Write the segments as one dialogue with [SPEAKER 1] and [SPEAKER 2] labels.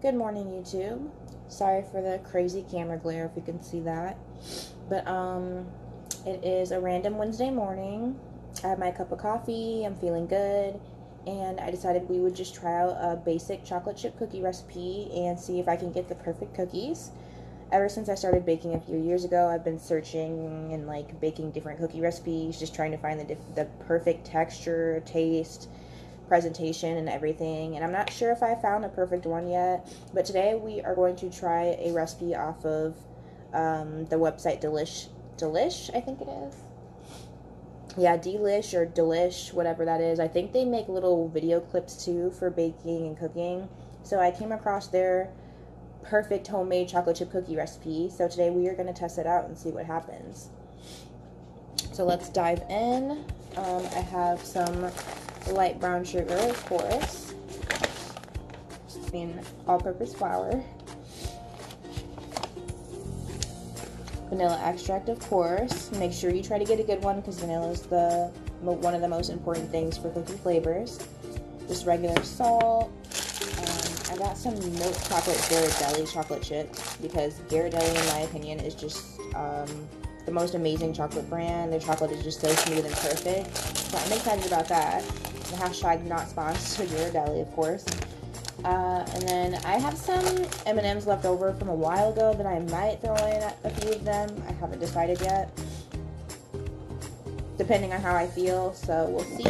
[SPEAKER 1] Good morning, YouTube. Sorry for the crazy camera glare if you can see that. But it is a random Wednesday morning. I have my cup of coffee, I'm feeling good, and I decided we would just try out a basic chocolate chip cookie recipe and see if I can get the perfect cookies. Ever since I started baking a few years ago, I've been searching and like baking different cookie recipes, just trying to find the perfect texture, taste, presentation, and everything. And I'm not sure if I found a perfect one yet, but today we are going to try a recipe off of the website Delish, I think it is. Yeah, Delish or Delish, whatever that is. I think they make little video clips too for baking and cooking. So I came across their perfect homemade chocolate chip cookie recipe. So today we are going to test it out and see what happens. So let's dive in. I have some light brown sugar, of course, and all-purpose flour, vanilla extract, of course. Make sure you try to get a good one because vanilla is one of the most important things for cookie flavors. Just regular salt. I got some milk chocolate Ghirardelli chocolate chips because Ghirardelli, in my opinion, is just the most amazing chocolate brand. Their chocolate is just so smooth and perfect. So I'm excited about that. The hashtag not sponsored Ghirardelli, of course. And then I have some M&Ms left over from a while ago that I might throw in a few of them. I haven't decided yet, depending on how I feel, so we'll see.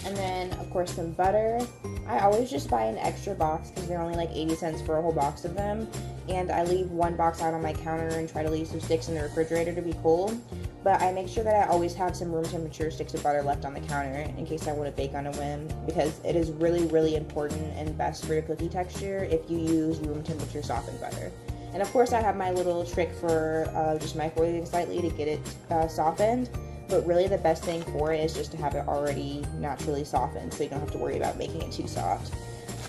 [SPEAKER 1] And then, of course, some butter. I always just buy an extra box because they're only like 80 cents for a whole box of them. And I leave one box out on my counter and try to leave some sticks in the refrigerator to be cold. But I make sure that I always have some room temperature sticks of butter left on the counter in case I want to bake on a whim, because it is really, really important and best for your cookie texture if you use room temperature softened butter. And of course I have my little trick for just microwaving slightly to get it softened. But really the best thing for it is just to have it already naturally softened so you don't have to worry about making it too soft.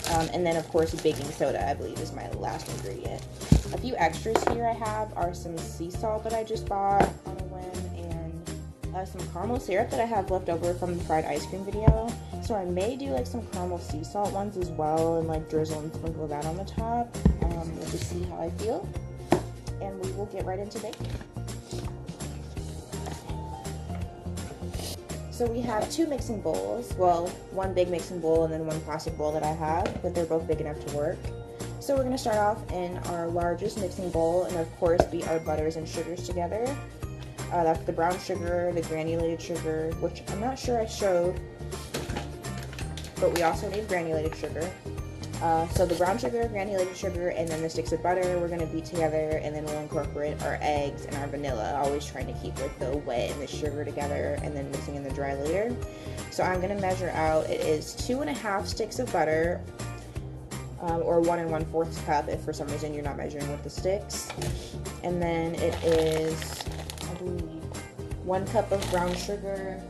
[SPEAKER 1] And then of course baking soda, I believe, is my last ingredient. A few extras here I have are some sea salt that I just bought on a whim, and some caramel syrup that I have left over from the fried ice cream video. So I may do like some caramel sea salt ones as well and like drizzle and sprinkle that on the top. We'll just see how I feel, and we will get right into baking. So we have two mixing bowls, well, one big mixing bowl and then one plastic bowl that I have, but they're both big enough to work. So we're going to start off in our largest mixing bowl and of course beat our butters and sugars together. That's the brown sugar, the granulated sugar, which I'm not sure I showed, but we also need granulated sugar. So the brown sugar, granulated sugar, and then the sticks of butter we're going to beat together, and then we'll incorporate our eggs and our vanilla, always trying to keep like the wet and the sugar together and then mixing in the dry later. So I'm going to measure out, it is 2.5 sticks of butter, or 1 1/4 cup if for some reason you're not measuring with the sticks. And then it is, I believe, 1 cup of brown sugar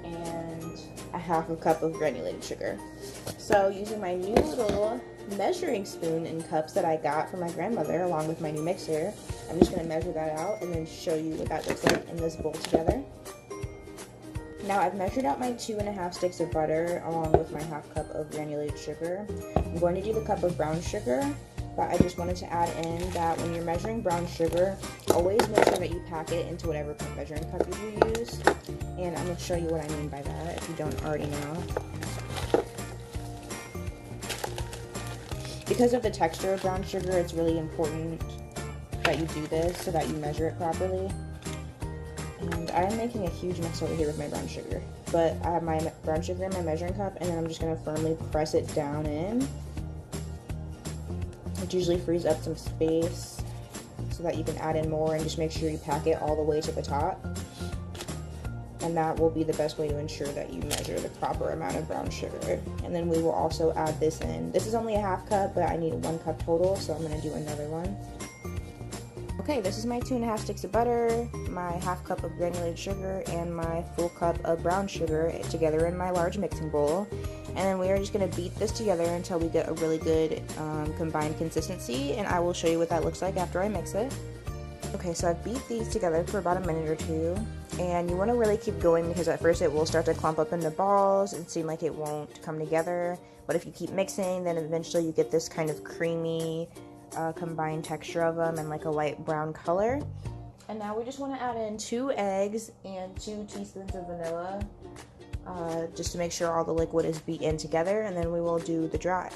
[SPEAKER 1] and 1/2 cup of granulated sugar. So using my new little measuring spoon and cups that I got from my grandmother along with my new mixer, I'm just going to measure that out and then show you what that looks like in this bowl together. Now I've measured out my 2.5 sticks of butter along with my 1/2 cup of granulated sugar. I'm going to do the cup of brown sugar, but I just wanted to add in that when you're measuring brown sugar, always make sure that you pack it into whatever measuring cup you use. And I'm going to show you what I mean by that if you don't already know. Because of the texture of brown sugar, it's really important that you do this so that you measure it properly. And I'm making a huge mess over here with my brown sugar. But I have my brown sugar in my measuring cup, and then I'm just going to firmly press it down in. It usually frees up some space so that you can add in more, and just make sure you pack it all the way to the top. And that will be the best way to ensure that you measure the proper amount of brown sugar. And then we will also add this in. This is only a 1/2 cup, but I need 1 cup total, so I'm going to do another one. Okay, this is my 2.5 sticks of butter, my 1/2 cup of granulated sugar, and my full cup of brown sugar together in my large mixing bowl. And then we are just going to beat this together until we get a really good combined consistency, and I will show you what that looks like after I mix it. Okay, so I've beat these together for about a minute or two, And you want to really keep going because at first it will start to clump up into balls and seem like it won't come together. But if you keep mixing, then eventually you get this kind of creamy combined texture of them and like a light brown color. And now we just want to add in 2 eggs and 2 teaspoons of vanilla just to make sure all the liquid is beat in together, and then we will do the dry.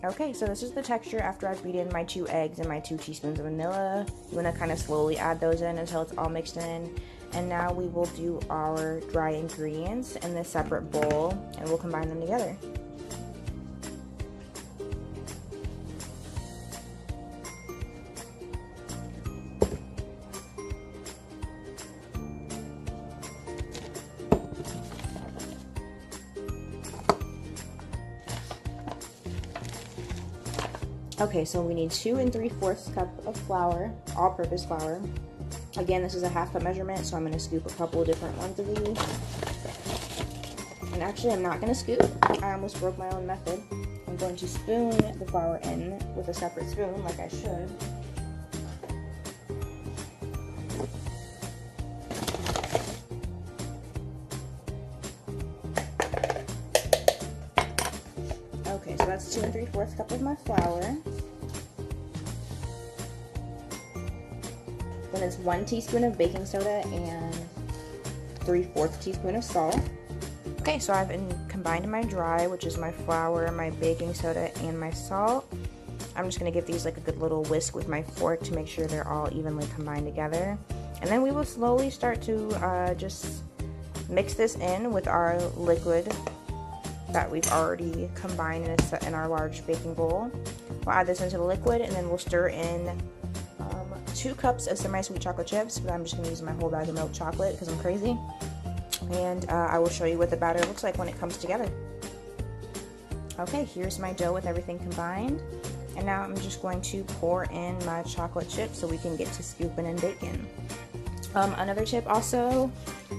[SPEAKER 1] Okay, so this is the texture after I've beat in my 2 eggs and my 2 teaspoons of vanilla. You want to kind of slowly add those in until it's all mixed in. And now we will do our dry ingredients in this separate bowl and we'll combine them together. Okay, so we need 2 3/4 cup of flour, all-purpose flour. Again, this is a 1/2 cup measurement, so I'm going to scoop a couple of different ones of these. And actually, I'm not going to scoop. I almost broke my own method. I'm going to spoon the flour in with a separate spoon, like I should. Okay, so that's 2 3/4 cup of my flour. Then it's 1 teaspoon of baking soda and 3/4 teaspoon of salt. Okay, so I've combined my dry, which is my flour, my baking soda, and my salt. I'm just going to give these like a good little whisk with my fork to make sure they're all evenly combined together. And then we will slowly start to just mix this in with our liquid that we've already combined in our large baking bowl. We'll add this into the liquid and then we'll stir in 2 cups of semi-sweet chocolate chips, but I'm just going to use my whole bag of milk chocolate because I'm crazy. And I will show you what the batter looks like when it comes together. Okay, here's my dough with everything combined. And now I'm just going to pour in my chocolate chips so we can get to scooping and baking. Another tip also,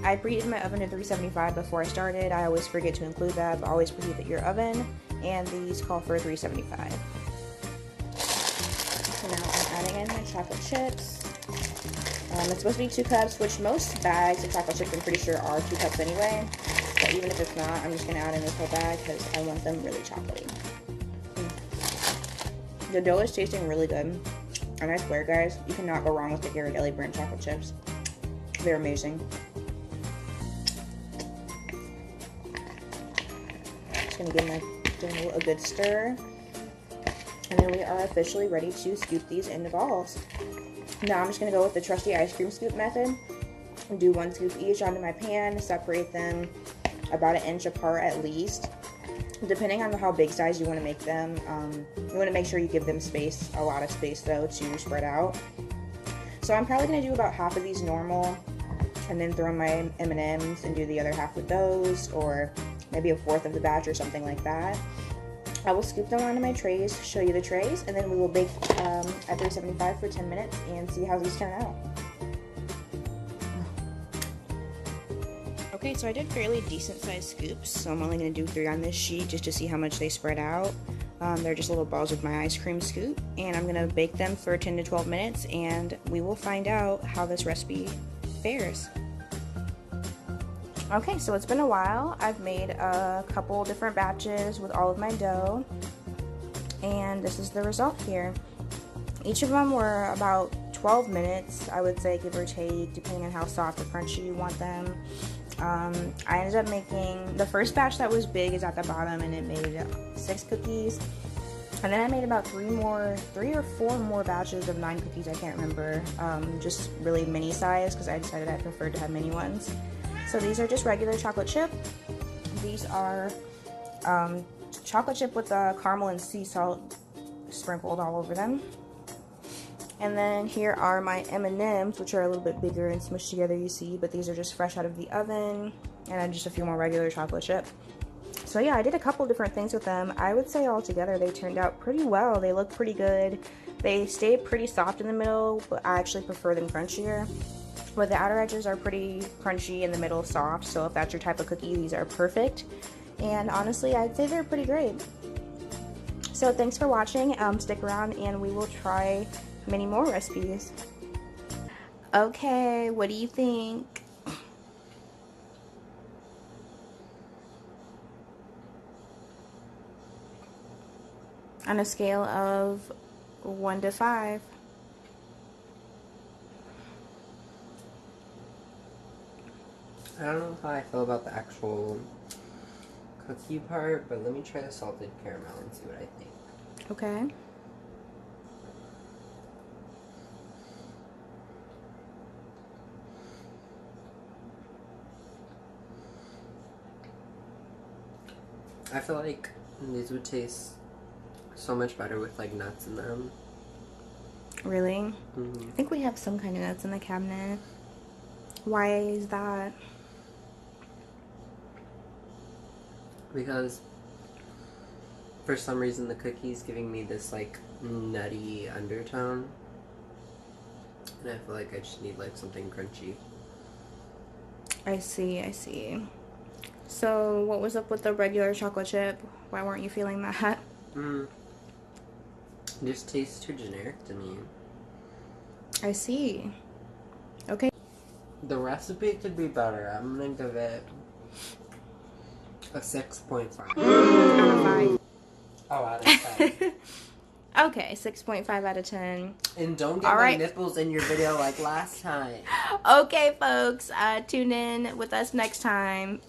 [SPEAKER 1] I preheated my oven to 375 before I started. I always forget to include that, but always preheat your oven. And these call for 375. So now I'm adding in my chocolate chips. It's supposed to be 2 cups, which most bags of chocolate chips I'm pretty sure are 2 cups anyway. But even if it's not, I'm just going to add in this whole bag because I want them really chocolatey. The dough is tasting really good. And I swear guys, you cannot go wrong with the Ghirardelli brand chocolate chips. They're amazing. Just going to give my a good stir. And then we are officially ready to scoop these into balls. Now I'm just going to go with the trusty ice cream scoop method. Do 1 scoop each onto my pan, separate them about 1 inch apart at least. Depending on how big size you want to make them, you want to make sure you give them space, a lot of space though, to spread out. So I'm probably going to do about half of these normal, and then throw my M&Ms and do the other half with those, or maybe 1/4 of the batch or something like that. I will scoop them onto my trays, show you the trays, and then we will bake at 375 for 10 minutes and see how these turn out. Okay, so I did fairly decent sized scoops, so I'm only going to do 3 on this sheet just to see how much they spread out. They're just little balls with my ice cream scoop, and I'm going to bake them for 10 to 12 minutes, and we will find out how this recipe fares. Okay, so it's been a while. I've made a couple different batches with all of my dough, and this is the result here. Each of them were about 12 minutes, I would say, give or take, depending on how soft or crunchy you want them. I ended up making, the first batch that was big is at the bottom, and it made 6 cookies. And then I made about 3 or 4 more batches of 9 cookies, I can't remember, just really mini size, because I decided I preferred to have mini ones. So these are just regular chocolate chip. These are chocolate chip with caramel and sea salt sprinkled all over them. And then here are my M&Ms, which are a little bit bigger and smushed together, you see, but these are just fresh out of the oven, and then just a few more regular chocolate chip. So yeah, I did a couple different things with them. I would say all together they turned out pretty well. They look pretty good. They stay pretty soft in the middle, but I actually prefer them crunchier. But the outer edges are pretty crunchy and the middle soft, so if that's your type of cookie, these are perfect. And honestly, I'd say they're pretty great. So thanks for watching. Stick around and we will try many more recipes. Okay, what do you think? On a scale of 1 to 5.
[SPEAKER 2] I don't know how I feel about the actual cookie part, but let me try the salted caramel and see what I think.
[SPEAKER 1] Okay.
[SPEAKER 2] I feel like these would taste so much better with like nuts in them.
[SPEAKER 1] Really?
[SPEAKER 2] Mm-hmm.
[SPEAKER 1] I think we have some kind of nuts in the cabinet. Why is that?
[SPEAKER 2] Because for some reason the cookie's giving me this like nutty undertone. And I feel like I just need like something crunchy.
[SPEAKER 1] I see, I see. So, what was up with the regular chocolate chip? Why weren't you feeling that?
[SPEAKER 2] It just tastes too generic to me.
[SPEAKER 1] I see. Okay.
[SPEAKER 2] The recipe could be better. I'm gonna give it a 6.5.
[SPEAKER 1] Out of 5.
[SPEAKER 2] Oh, out of 10.
[SPEAKER 1] Okay, 6.5 out of 10.
[SPEAKER 2] And don't get my nipples in your video like last time.
[SPEAKER 1] Okay, folks, tune in with us next time.